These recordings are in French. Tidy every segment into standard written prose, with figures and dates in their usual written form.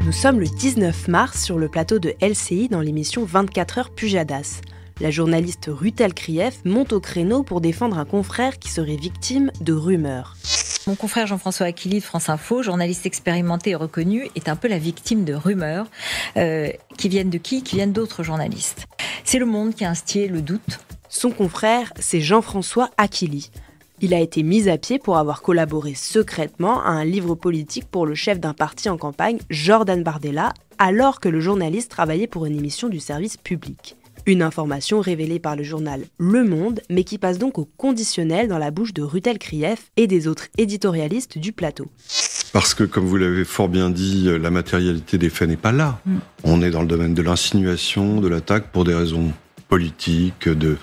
Nous sommes le 19 mars sur le plateau de LCI dans l'émission 24 heures Pujadas. La journaliste Rutel Krief monte au créneau pour défendre un confrère qui serait victime de rumeurs. Mon confrère Jean-François Aquili de France Info, journaliste expérimenté et reconnu, est un peu la victime de rumeurs qui viennent de qui ? Qui viennent d'autres journalistes. C'est Le Monde qui a instillé le doute. Son confrère, c'est Jean-François Aquili. Il a été mis à pied pour avoir collaboré secrètement à un livre politique pour le chef d'un parti en campagne, Jordan Bardella, alors que le journaliste travaillait pour une émission du service public. Une information révélée par le journal Le Monde, mais qui passe donc au conditionnel dans la bouche de Rutel Krief et des autres éditorialistes du plateau. Parce que, comme vous l'avez fort bien dit, la matérialité des faits n'est pas là. On est dans le domaine de l'insinuation, de l'attaque pour des raisons politiques, de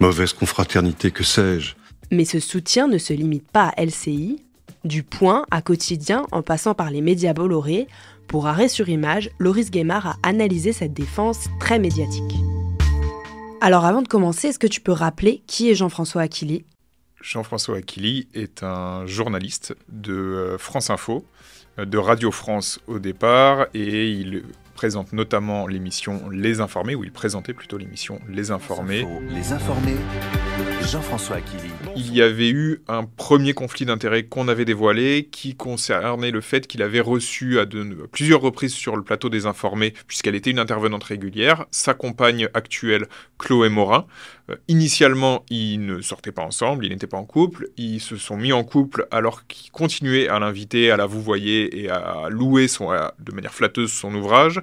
mauvaise confraternité, que sais-je. Mais ce soutien ne se limite pas à LCI. Du Point à Quotidien, en passant par les médias Bolloré, pour Arrêt sur Image, Loris Guémard a analysé cette défense très médiatique. Alors avant de commencer, est-ce que tu peux rappeler qui est Jean-François Aquili ? Jean-François Aquili est un journaliste de France Info, de Radio France au départ, et il présente notamment l'émission Les Informés, ou il présentait plutôt l'émission Les Informés. Les Informés, Jean-François Aquili. Il y avait eu un premier conflit d'intérêts qu'on avait dévoilé, qui concernait le fait qu'il avait reçu à plusieurs reprises sur le plateau des Informés, puisqu'elle était une intervenante régulière, sa compagne actuelle, Chloé Morin. Initialement, ils ne sortaient pas ensemble, ils n'étaient pas en couple. Ils se sont mis en couple alors qu'ils continuaient à l'inviter, à la vouvoyer et à louer de manière flatteuse son ouvrage.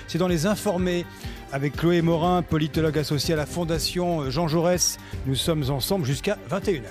C'est dans Les Informés, avec Chloé Morin, politologue associée à la Fondation Jean Jaurès. Nous sommes ensemble jusqu'à 21h.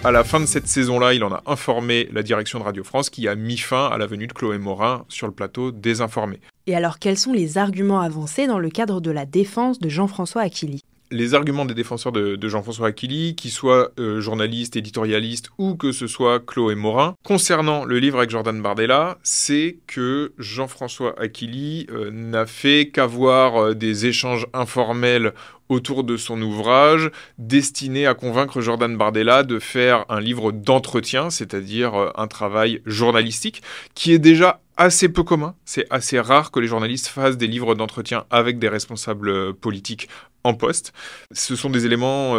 À la fin de cette saison-là, il en a informé la direction de Radio France qui a mis fin à la venue de Chloé Morin sur le plateau des Informés. Et alors, quels sont les arguments avancés dans le cadre de la défense de Jean-François Aquili ? Les arguments des défenseurs de Jean-François Aquili, qu'ils soient journalistes, éditorialistes ou que ce soit Chloé Morin, concernant le livre avec Jordan Bardella, c'est que Jean-François Aquili n'a fait qu'avoir des échanges informels autour de son ouvrage, destiné à convaincre Jordan Bardella de faire un livre d'entretien, c'est-à-dire un travail journalistique, qui est déjà assez peu commun. C'est assez rare que les journalistes fassent des livres d'entretien avec des responsables politiques en poste. Ce sont des éléments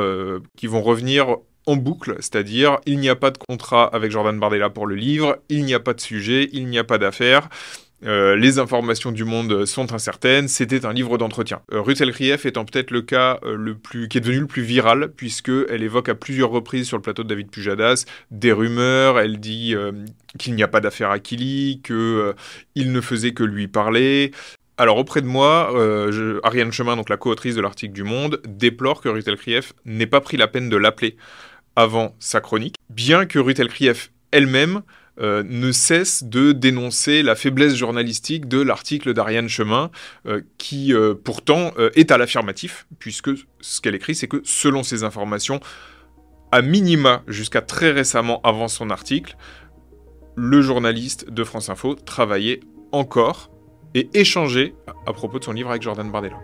qui vont revenir en boucle, c'est-à-dire il n'y a pas de contrat avec Jordan Bardella pour le livre, il n'y a pas de sujet, il n'y a pas d'affaires. Les informations du Monde sont incertaines, c'était un livre d'entretien. Rutel Krief étant peut-être le cas qui est devenu le plus viral, puisqu'elle évoque à plusieurs reprises sur le plateau de David Pujadas des rumeurs, elle dit qu'il n'y a pas d'affaire Aquili, qu'il ne faisait que lui parler. Alors auprès de moi, Ariane Chemin, donc la co-autrice de l'article du Monde, déplore que Rutel Krief n'ait pas pris la peine de l'appeler avant sa chronique, bien que Rutel Krief elle-même ne cesse de dénoncer la faiblesse journalistique de l'article d'Ariane Chemin, qui pourtant est à l'affirmatif, puisque ce qu'elle écrit, c'est que selon ses informations, à minima, jusqu'à très récemment avant son article, le journaliste de France Info travaillait encore et échanger à propos de son livre avec Jordan Bardella.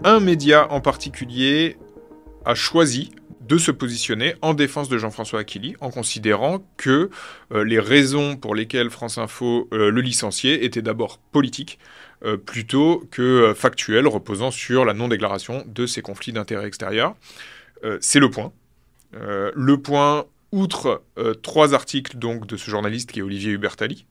Un média en particulier a choisi de se positionner en défense de Jean-François Aquili, en considérant que les raisons pour lesquelles France Info le licenciait étaient d'abord politiques, plutôt que factuelles, reposant sur la non-déclaration de ces conflits d'intérêts extérieurs. C'est Le Point. Le Point, outre 3 articles donc, de ce journaliste qui est Olivier Hubertali,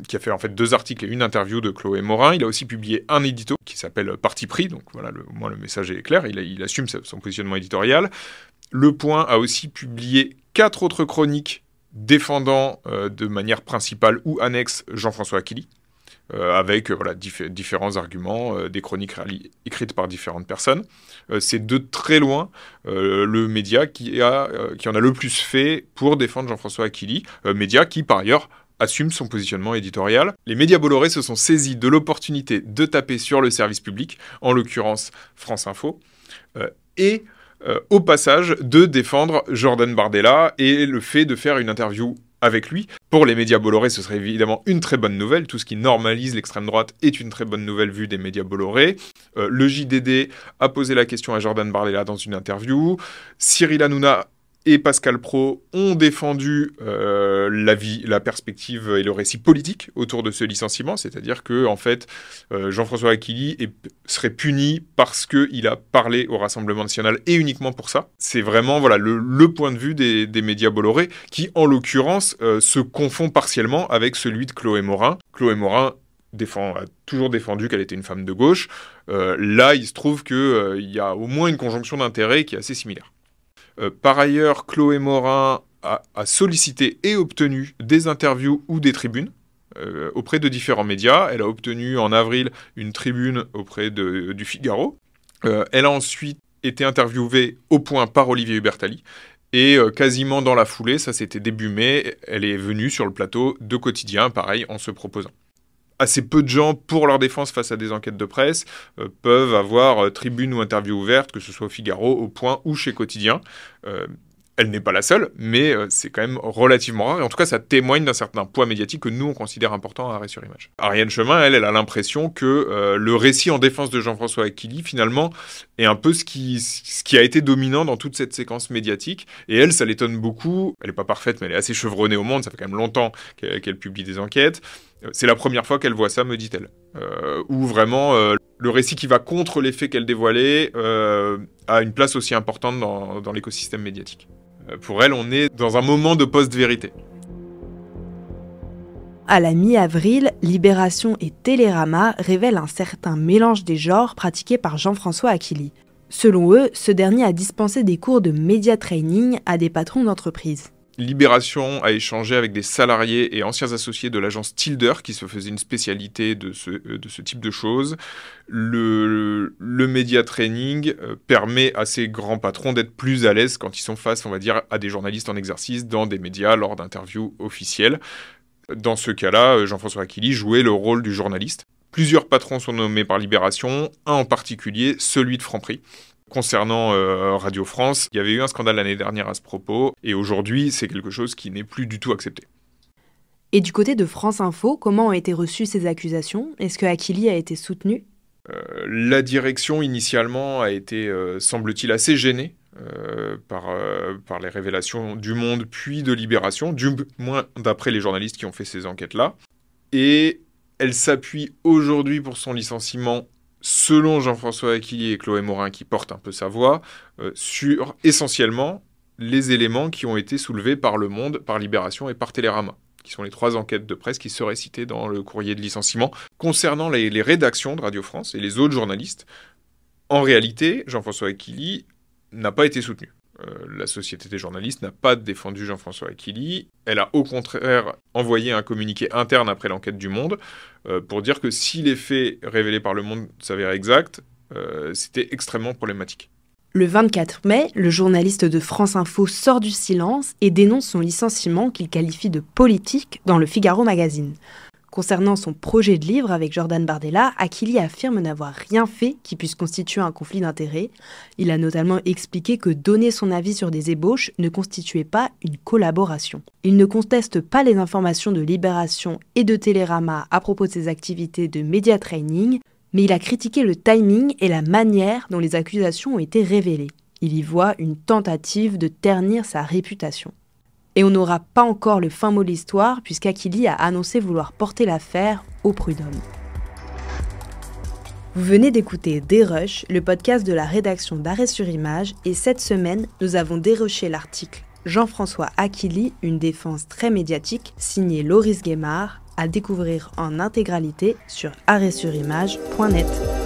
qui a fait en fait 2 articles et une interview de Chloé Morin, il a aussi publié un édito qui s'appelle Parti pris, donc voilà, au moins le message est clair, il assume son positionnement éditorial. Le Point a aussi publié 4 autres chroniques défendant de manière principale ou annexe Jean-François Aquili, avec différents arguments, des chroniques écrites par différentes personnes. C'est de très loin le média qui en a le plus fait pour défendre Jean-François Aquili, média qui par ailleurs assume son positionnement éditorial. Les médias Bolloré se sont saisis de l'opportunité de taper sur le service public, en l'occurrence France Info, et au passage de défendre Jordan Bardella et le fait de faire une interview avec lui. Pour les médias Bolloré, ce serait évidemment une très bonne nouvelle. Tout ce qui normalise l'extrême droite est une très bonne nouvelle vue des médias Bolloré. Le JDD a posé la question à Jordan Bardella dans une interview. Cyril Hanouna et Pascal Praud ont défendu la perspective et le récit politique autour de ce licenciement, c'est-à-dire que en fait, Jean-François Aquili serait puni parce qu'il a parlé au Rassemblement national et uniquement pour ça. C'est vraiment le point de vue des médias Bolloré qui, en l'occurrence, se confond partiellement avec celui de Chloé Morin. Chloé Morin a toujours défendu qu'elle était une femme de gauche. Là, il se trouve qu'il y a au moins une conjonction d'intérêts qui est assez similaire. Par ailleurs, Chloé Morin a sollicité et obtenu des interviews ou des tribunes auprès de différents médias. Elle a obtenu en avril une tribune auprès du Figaro. Elle a ensuite été interviewée au Point par Olivier Hubertalli. Et quasiment dans la foulée, ça c'était début mai, elle est venue sur le plateau de Quotidien, pareil, en se proposant. Assez peu de gens, pour leur défense face à des enquêtes de presse, peuvent avoir tribune ou interview ouverte, que ce soit au Figaro, au Point ou chez Quotidien. Elle n'est pas la seule, mais c'est quand même relativement rare. Et en tout cas, ça témoigne d'un certain poids médiatique que nous, on considère important à Arrêt sur Image. Ariane Chemin, elle a l'impression que le récit en défense de Jean-François Aquili, finalement, est un peu ce qui a été dominant dans toute cette séquence médiatique. Et elle, ça l'étonne beaucoup. Elle n'est pas parfaite, mais elle est assez chevronnée au monde. Ça fait quand même longtemps qu'elle publie des enquêtes. C'est la première fois qu'elle voit ça, me dit-elle. Où vraiment, le récit qui va contre les faits qu'elle dévoilait a une place aussi importante dans l'écosystème médiatique. Pour elle, on est dans un moment de post-vérité. À la mi-avril, Libération et Télérama révèlent un certain mélange des genres pratiqué par Jean-François Aquili. Selon eux, ce dernier a dispensé des cours de média training à des patrons d'entreprise. Libération a échangé avec des salariés et anciens associés de l'agence Tilder qui se faisait une spécialité de ce type de choses. Le média training permet à ces grands patrons d'être plus à l'aise quand ils sont face, on va dire, à des journalistes en exercice dans des médias lors d'interviews officielles. Dans ce cas-là, Jean-François Aquili jouait le rôle du journaliste. Plusieurs patrons sont nommés par Libération, un en particulier, celui de Franprix. Concernant Radio France, il y avait eu un scandale l'année dernière à ce propos, et aujourd'hui, c'est quelque chose qui n'est plus du tout accepté. Et du côté de France Info, comment ont été reçues ces accusations ? Est-ce que Aquili a été soutenu ? La direction, initialement, a été, semble-t-il, assez gênée par les révélations du Monde puis de Libération, du moins d'après les journalistes qui ont fait ces enquêtes-là. Et elle s'appuie aujourd'hui pour son licenciement, selon Jean-François Aquili et Chloé Morin, qui portent un peu sa voix, sur essentiellement les éléments qui ont été soulevés par Le Monde, par Libération et par Télérama, qui sont les 3 enquêtes de presse qui seraient citées dans le courrier de licenciement. Concernant les rédactions de Radio France et les autres journalistes, en réalité, Jean-François Aquili n'a pas été soutenu. La Société des journalistes n'a pas défendu Jean-François Aquili. Elle a au contraire envoyé un communiqué interne après l'enquête du Monde pour dire que si les faits révélés par Le Monde s'avéraient exacts, c'était extrêmement problématique. Le 24 mai, le journaliste de France Info sort du silence et dénonce son licenciement qu'il qualifie de politique dans le Figaro Magazine. Concernant son projet de livre avec Jordan Bardella, Aquili affirme n'avoir rien fait qui puisse constituer un conflit d'intérêts. Il a notamment expliqué que donner son avis sur des ébauches ne constituait pas une collaboration. Il ne conteste pas les informations de Libération et de Télérama à propos de ses activités de média training, mais il a critiqué le timing et la manière dont les accusations ont été révélées. Il y voit une tentative de ternir sa réputation. Et on n'aura pas encore le fin mot de l'histoire puisqu'Aquili a annoncé vouloir porter l'affaire au prud'homme. Vous venez d'écouter Dérush, le podcast de la rédaction d'Arrêt sur Image, et cette semaine, nous avons dérushé l'article Jean-François Aquili, une défense très médiatique, signé Loris Guémard, à découvrir en intégralité sur arrêtsurimage.net.